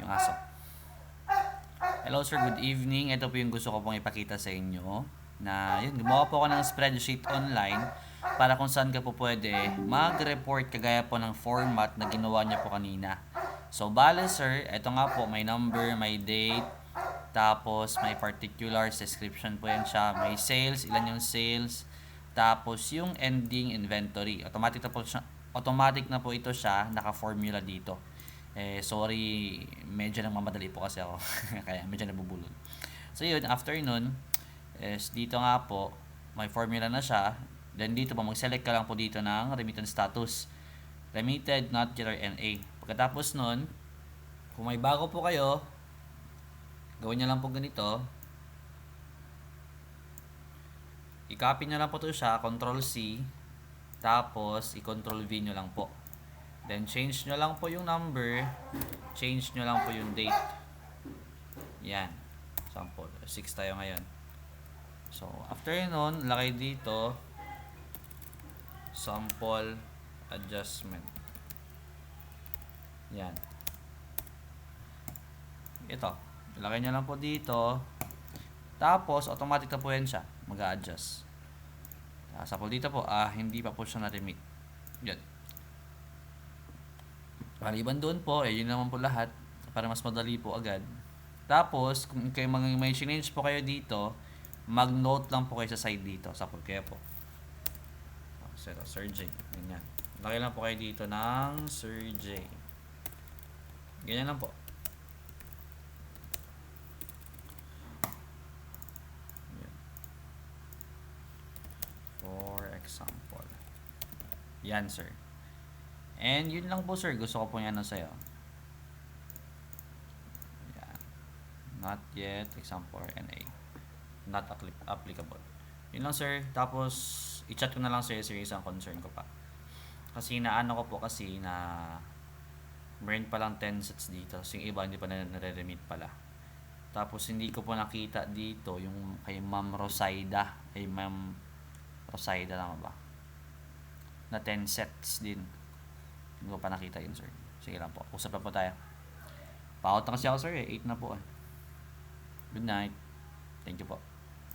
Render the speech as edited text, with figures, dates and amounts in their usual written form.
yung aso. Hello sir, good evening. Ito po yung gusto ko pong ipakita sa inyo. Na yun, gumawa po ako ng spreadsheet online para kung saan ka po pwede mag-report kagaya po ng format na ginawa niyo po kanina. So, bale sir, ito nga po, may number, may date, tapos may particulars, description po yan siya, may sales, ilan yung sales, tapos yung ending inventory. Automatic na po ito siya, naka-formula dito. Sorry, medyo nang mamadali po kasi ako. Kaya medyo nabubulol. So yun, after nun, is dito nga po, may formula na siya. Then dito po, mag-select ka lang po dito ng remittance status. Remitted, not yet, or NA. Pagkatapos nun, kung may bago po kayo, gawin nyo lang po ganito. I-copy nyo lang po ito siya, Control C. Tapos, i-Control V nyo lang po. Then, change nyo lang po yung number. Change nyo lang po yung date. Yan. Sample. 6 tayo ngayon. So, after nun, lagay dito, sample adjustment. Yan. Ito. Lagay nyo lang po dito. Tapos, automatic na po yan siya. Mag-a-adjust. Sample dito po, hindi pa po siya na-remit. Yan. Maliban doon po, yun naman po lahat para mas madali po agad. Tapos, kung kayo may change po kayo dito, mag-note lang po kayo sa side dito. Sample kaya po. Sir J. Ganyan. Lagay lang po kayo dito ng Sir J. Ganyan lang po. Yan. For example. Yan, sir. And yun lang po sir, gusto ko po yan sa'yo. Yan. Not yet, example NA. Not applicable. Yun lang sir, tapos i-chat ko na lang sir isang concern ko pa. Kasi naano ko po kasi na meron pa lang 10 sets dito. So yung iba hindi pa nare-remit pala. Tapos hindi ko po nakita dito yung kay Ma'am Rosaida. Kay Ma'am Rosaida lang ba? Na 10 sets din. Hindi ko pa nakita yun, sir. Sige lang po. Usap na po tayo. Pa-out na kasi ako, sir. 8 na po. Good night. Thank you po.